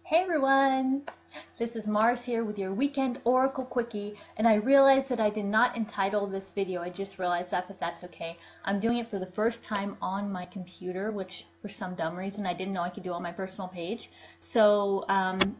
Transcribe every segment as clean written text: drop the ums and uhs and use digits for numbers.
Hey everyone! This is Mars here with your Weekend Oracle Quickie, and I realized that I did not entitle this video. I just realized that, but that's okay. I'm doing it for the first time on my computer, which for some dumb reason I didn't know I could do on my personal page. So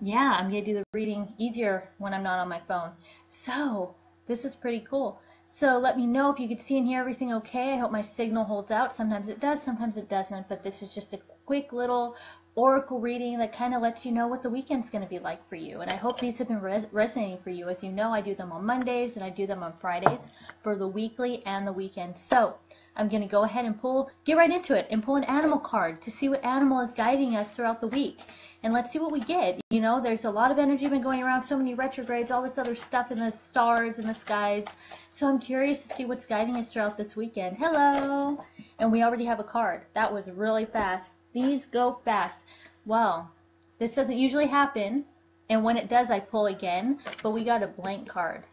yeah, I'm going to do the reading easier when I'm not on my phone. So this is pretty cool. So let me know if you could see and hear everything okay. I hope my signal holds out. Sometimes it does, sometimes it doesn't, but this is just a quick little oracle reading that kind of lets you know what the weekend's going to be like for you. And I hope these have been resonating for you. As you know, I do them on Mondays and I do them on Fridays for the weekly and the weekend. So I'm going to go ahead and get right into it and pull an animal card to see what animal is guiding us throughout the week. And let's see what we get. You know, there's a lot of energy been going around, so many retrogrades, all this other stuff in the stars and the skies. So I'm curious to see what's guiding us throughout this weekend. Hello! And we already have a card. That was really fast. These go fast. Well, this doesn't usually happen, and when it does, I pull again, but we got a blank card.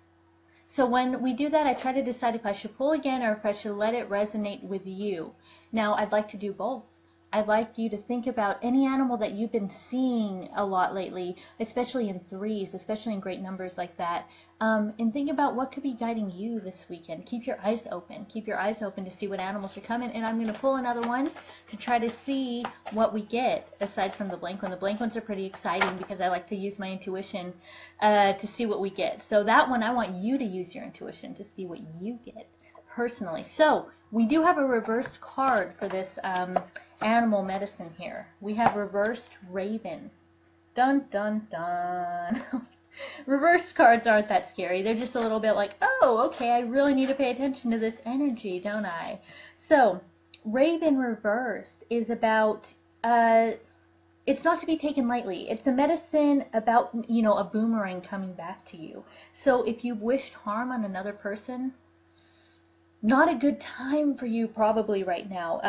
So when we do that, I try to decide if I should pull again or if I should let it resonate with you. Now, I'd like to do both. I'd like you to think about any animal that you've been seeing a lot lately, especially in threes, especially in great numbers like that, and think about what could be guiding you this weekend. Keep your eyes open. Keep your eyes open to see what animals are coming, and I'm going to pull another one to try to see what we get aside from the blank one. The blank ones are pretty exciting because I like to use my intuition to see what we get. So that one, I want you to use your intuition to see what you get personally. So we do have a reversed card for this animal medicine here. We have reversed raven. Dun dun dun. Reversed cards aren't that scary. They're just a little bit like, oh, okay, I really need to pay attention to this energy, don't I? So raven reversed is about it's not to be taken lightly. It's a medicine about, you know, a boomerang coming back to you. So if you've wished harm on another person, not a good time for you probably right now.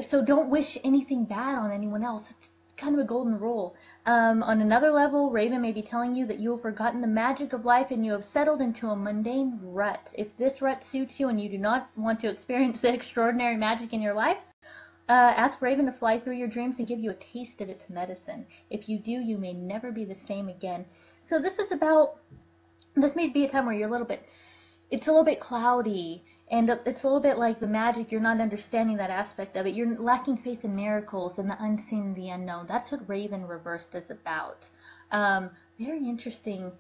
So don't wish anything bad on anyone else. It's kind of a golden rule. On another level, Raven may be telling you that you have forgotten the magic of life and you have settled into a mundane rut. If this rut suits you and you do not want to experience the extraordinary magic in your life, ask Raven to fly through your dreams and give you a taste of its medicine. If you do, you may never be the same again. So this may be a time where you're it's a little bit cloudy. And it's a little bit like the magic, you're not understanding that aspect of it. You're lacking faith in miracles and the unseen and the unknown. That's what Raven Reversed is about. Very interesting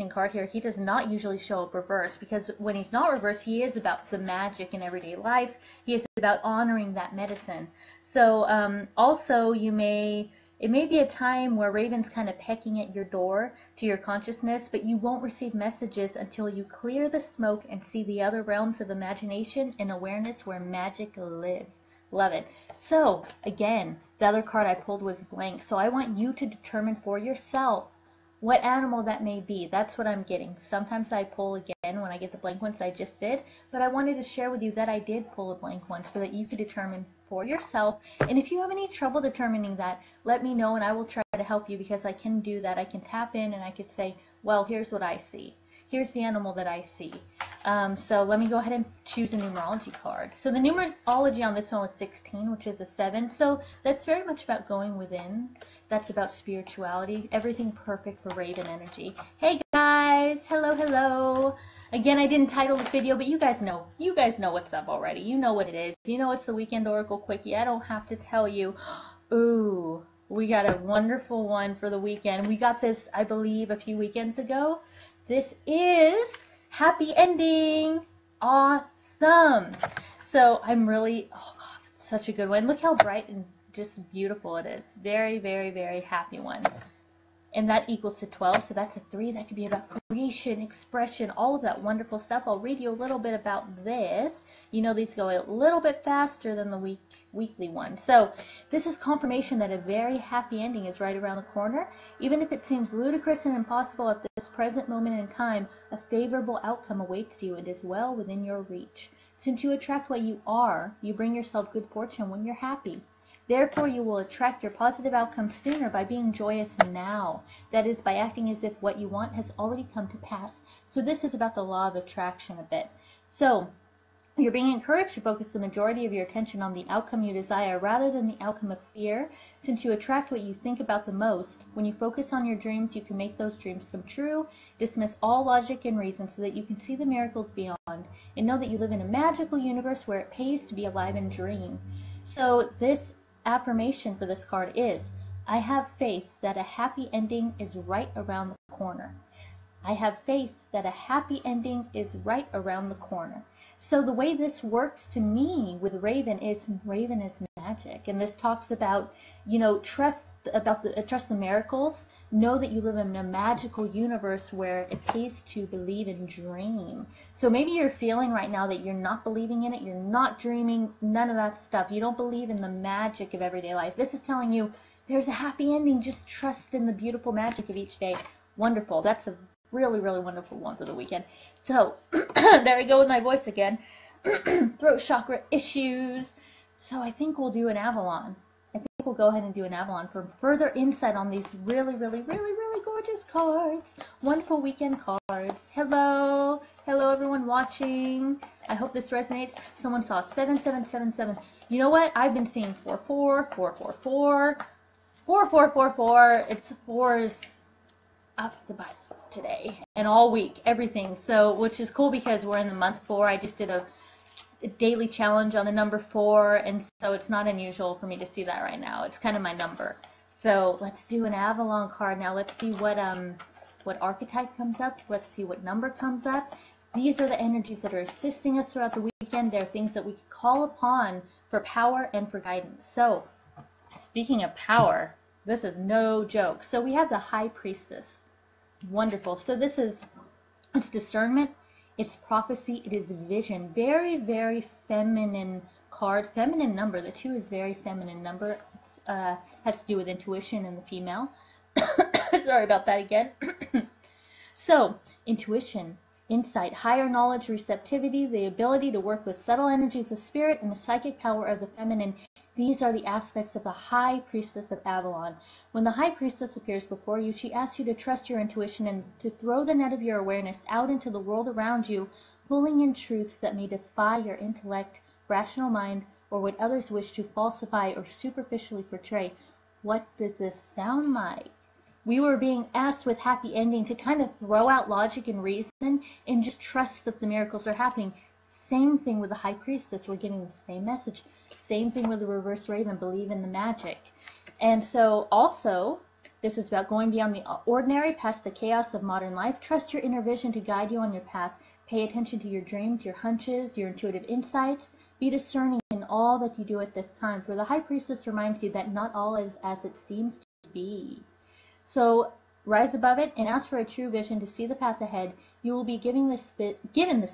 card here. He does not usually show up reversed because when he's not reversed, he is about the magic in everyday life. He is about honoring that medicine. So also it may be a time where Raven's kind of pecking at your door to your consciousness, but you won't receive messages until you clear the smoke and see the other realms of imagination and awareness where magic lives. Love it. So, again, the other card I pulled was blank, so I want you to determine for yourself what animal that may be. That's what I'm getting. Sometimes I pull again when I get the blank ones I just did, but I wanted to share with you that I did pull a blank one so that you could determine for yourself. And if you have any trouble determining that, let me know and I will try to help you because I can do that. I can tap in and I could say, well, here's what I see. Here's the animal that I see. So let me go ahead and choose a numerology card. So the numerology on this one was 16, which is a 7. So that's very much about going within. That's about spirituality. Everything perfect for Raven energy. Hey guys, hello, hello. Again, I didn't title this video, but you guys know what's up already. You know what it is. You know it's the Weekend Oracle Quickie. I don't have to tell you. Ooh, we got a wonderful one for the weekend. We got this, I believe, a few weekends ago. This is Happy Ending. Awesome. So I'm really, oh God, that's such a good one. Look how bright and just beautiful it is. Very, very, very happy one. And that equals to 12, so that's a 3. That could be about creation, expression, all of that wonderful stuff. I'll read you a little bit about this. You know these go a little bit faster than the weekly one. So this is confirmation that a very happy ending is right around the corner. Even if it seems ludicrous and impossible at this present moment in time, a favorable outcome awaits you and is well within your reach. Since you attract what you are, you bring yourself good fortune when you're happy. Therefore, you will attract your positive outcome sooner by being joyous now. That is, by acting as if what you want has already come to pass. So this is about the law of attraction a bit. So You're being encouraged to focus the majority of your attention on the outcome you desire rather than the outcome of fear, since you attract what you think about the most. When you focus on your dreams, you can make those dreams come true, dismiss all logic and reason so that you can see the miracles beyond, and know that you live in a magical universe where it pays to be alive and dream. So this affirmation for this card is, I have faith that a happy ending is right around the corner. I have faith that a happy ending is right around the corner. So the way this works to me with Raven is magic. And this talks about, trust the miracles. Know that you live in a magical universe where it pays to believe and dream. So maybe you're feeling right now that you're not believing in it. You're not dreaming, none of that stuff. You don't believe in the magic of everyday life. This is telling you there's a happy ending. Just trust in the beautiful magic of each day. Wonderful. That's a really, really wonderful one for the weekend. So, there we go with my voice again. Throat chakra issues. So I think we'll do an Avalon. I think we'll go ahead and do an Avalon for further insight on these really, really, really, really gorgeous cards. Wonderful weekend cards. Hello. Hello, everyone watching. I hope this resonates. Someone saw 7777. You know what? I've been seeing 44, 444, 4444. It's fours up the butt today and all week, everything. So, which is cool because we're in the month 4. I just did a daily challenge on the number 4, and so it's not unusual for me to see that right now. It's kind of my number. So let's do an Avalon card now. Let's see what archetype comes up. Let's see what number comes up. These are the energies that are assisting us throughout the weekend. They're things that we can call upon for power and for guidance. So, speaking of power, this is no joke. So we have the High Priestess. Wonderful. So this is, it's discernment, it's prophecy, it is vision. Very, very feminine card, feminine number. The 2 is very feminine number. It's has to do with intuition in the female. Sorry about that again. So, intuition, insight, higher knowledge, receptivity, the ability to work with subtle energies of spirit, and the psychic power of the feminine. These are the aspects of the High Priestess of Avalon. When the High Priestess appears before you, she asks you to trust your intuition and to throw the net of your awareness out into the world around you, pulling in truths that may defy your intellect, rational mind, or what others wish to falsify or superficially portray. What does this sound like? We were being asked with Happy Ending to kind of throw out logic and reason and just trust that the miracles are happening. Same thing with the High Priestess. We're getting the same message. Same thing with the Reverse Raven. Believe in the magic. And so also, this is about going beyond the ordinary, past the chaos of modern life. Trust your inner vision to guide you on your path. Pay attention to your dreams, your hunches, your intuitive insights. Be discerning in all that you do at this time. For the High Priestess reminds you that not all is as it seems to be. So rise above it and ask for a true vision to see the path ahead. You will be given this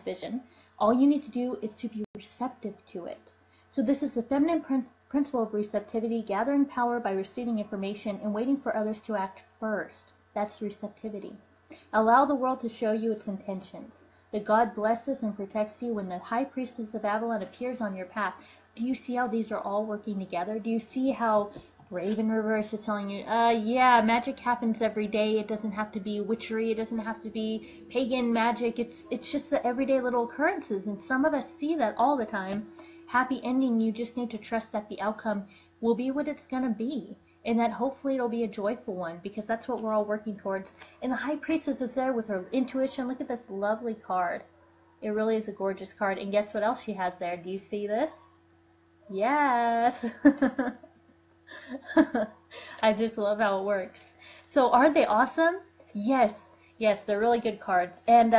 vision. All you need to do is to be receptive to it. So this is the feminine principle of receptivity, gathering power by receiving information and waiting for others to act first. That's receptivity. Allow the world to show you its intentions. That God blesses and protects you when the High Priestess of Avalon appears on your path. Do you see how these are all working together? Do you see how Raven Reverse is telling you, yeah, magic happens every day. It doesn't have to be witchery. It doesn't have to be pagan magic. It's just the everyday little occurrences. And some of us see that all the time. Happy ending, you just need to trust that the outcome will be what it's going to be. And that hopefully it'll be a joyful one, because that's what we're all working towards. And the High Priestess is there with her intuition. Look at this lovely card. It really is a gorgeous card. And guess what else she has there? Do you see this? Yes. I just love how it works. So aren't they awesome? Yes. Yes, they're really good cards. And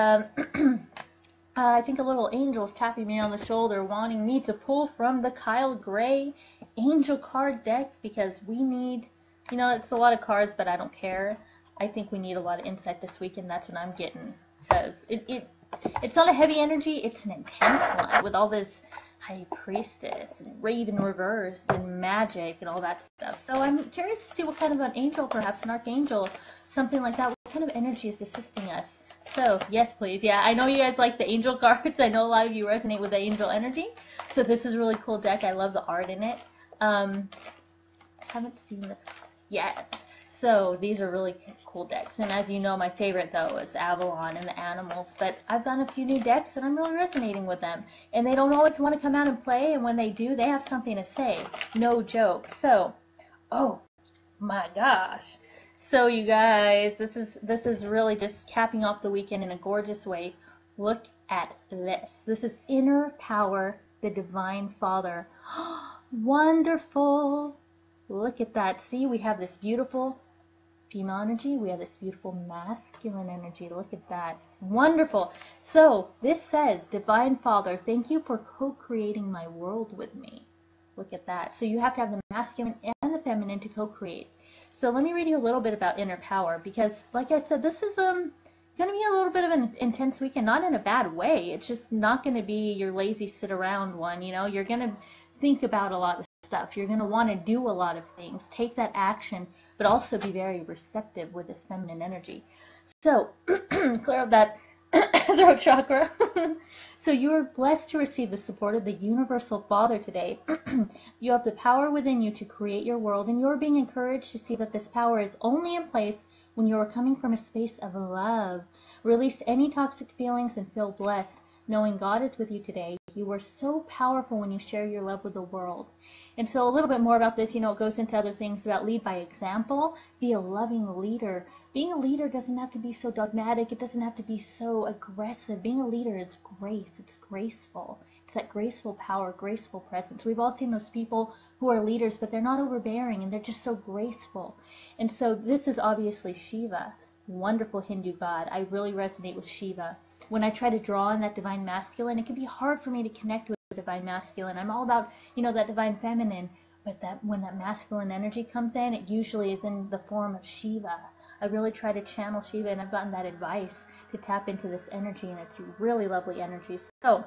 I think a little angel's tapping me on the shoulder, wanting me to pull from the Kyle Gray Angel card deck, because we need, it's a lot of cards, but I don't care. I think we need a lot of insight this week, and that's what I'm getting, because it's not a heavy energy, it's an intense one with all this High Priestess and Raven Reversed and magic and all that stuff. So I'm curious to see what kind of an angel, perhaps an archangel, something like that, what kind of energy is assisting us. So yes, please. Yeah, I know you guys like the angel cards. I know a lot of you resonate with the angel energy. So this is a really cool deck. I love the art in it. Haven't seen this. Yes. So these are really cool decks. And as you know, my favorite though is Avalon and the animals. But I've done a few new decks and I'm really resonating with them. And they don't always want to come out and play. And when they do, they have something to say. No joke. So, oh my gosh. So you guys, this is really just capping off the weekend in a gorgeous way. Look at this. This is Inner Power, the Divine Father. Wonderful. Look at that. See, we have this beautiful female energy. We have this beautiful masculine energy. Look at that. Wonderful. So this says, Divine Father, thank you for co-creating my world with me. Look at that. So you have to have the masculine and the feminine to co-create. So let me read you a little bit about inner power, because like I said, this is going to be a little bit of an intense weekend, not in a bad way. It's just not going to be your lazy sit around one. You know, you're going to think about a lot of stuff. You're going to want to do a lot of things, take that action, but also be very receptive with this feminine energy. So clear up that throat chakra. So you are blessed to receive the support of the Universal Father today. You have the power within you to create your world, and you are being encouraged to see that this power is only in place when you are coming from a space of love. Release any toxic feelings and feel blessed, knowing God is with you today. You are so powerful when you share your love with the world. And so a little bit more about this, you know, it goes into other things about lead by example, be a loving leader. Being a leader doesn't have to be so dogmatic. It doesn't have to be so aggressive. Being a leader is grace. It's graceful. It's that graceful power, graceful presence. We've all seen those people who are leaders, but they're not overbearing and they're just so graceful. And so this is obviously Shiva, wonderful Hindu god. I really resonate with Shiva. When I try to draw on that divine masculine, it can be hard for me to connect with the divine masculine. I'm all about, you know, that divine feminine, but that when that masculine energy comes in, it usually is in the form of Shiva. I really try to channel Shiva, and I've gotten that advice to tap into this energy, and it's really lovely energy. So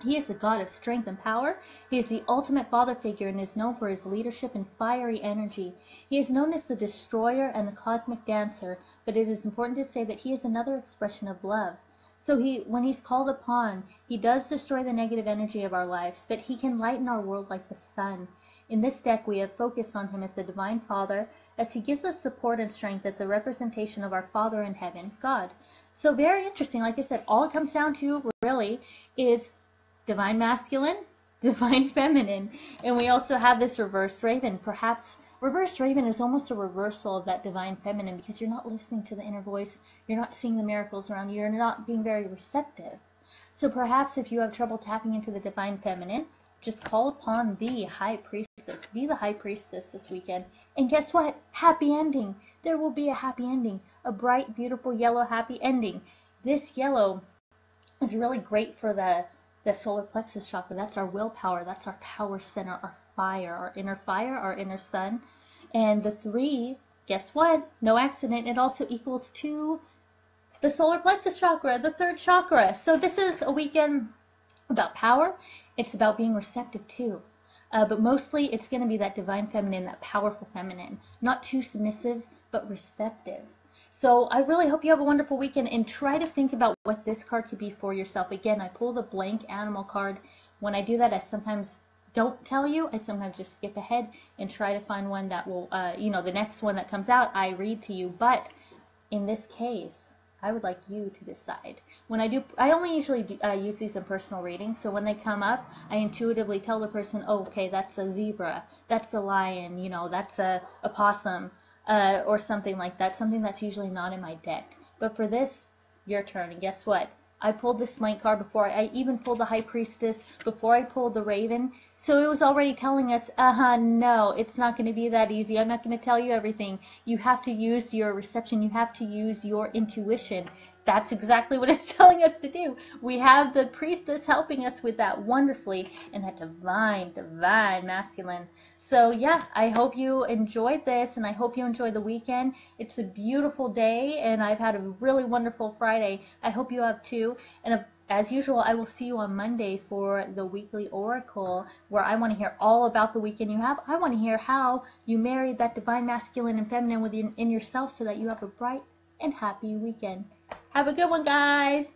he is the god of strength and power. He is the ultimate father figure and is known for his leadership and fiery energy. He is known as the destroyer and the cosmic dancer, but it is important to say that he is another expression of love. So when he's called upon, he does destroy the negative energy of our lives, but he can lighten our world like the sun. In this deck, we have focused on him as the Divine Father, as he gives us support and strength as a representation of our Father in heaven, God. So very interesting. Like I said, all it comes down to really is divine masculine, divine feminine. And we also have this reversed raven. Perhaps reversed raven is almost a reversal of that divine feminine, because you're not listening to the inner voice. You're not seeing the miracles around you. You're not being very receptive. So perhaps if you have trouble tapping into the divine feminine, just call upon the high priestess. Be the high priestess this weekend. And guess what? Happy ending. There will be a happy ending. A bright, beautiful, yellow, happy ending. This yellow is really great for the solar plexus chakra. That's our willpower. That's our power center, our fire, our inner sun. And the 3, guess what? No accident. It also equals to the solar plexus chakra, the 3rd chakra. So this is a weekend about power. It's about being receptive too. But mostly it's going to be that divine feminine, that powerful feminine. Not too submissive, but receptive. So I really hope you have a wonderful weekend, and try to think about what this card could be for yourself. Again, I pull the blank animal card. When I do that, I sometimes don't tell you. I sometimes just skip ahead and try to find one that will, you know, the next one that comes out, I read to you. But in this case, I would like you to decide. When I do, I only usually use these in personal readings, so when they come up, I intuitively tell the person, oh, okay, that's a zebra, that's a lion, you know, that's a possum, or something like that, something that's usually not in my deck. But for this, your turn, and guess what? I pulled this blank card before I even pulled the High Priestess, before I pulled the Raven, so it was already telling us, no, it's not going to be that easy. I'm not going to tell you everything. You have to use your reception. You have to use your intuition. That's exactly what it's telling us to do. We have the Priestess helping us with that wonderfully, and that divine, divine masculine. So yeah, I hope you enjoyed this, and I hope you enjoy the weekend. It's a beautiful day, and I've had a really wonderful Friday. I hope you have too. And as usual, I will see you on Monday for the weekly oracle, where I want to hear all about the weekend you have. I want to hear how you married that divine masculine and feminine within yourself, so that you have a bright and happy weekend. Have a good one, guys.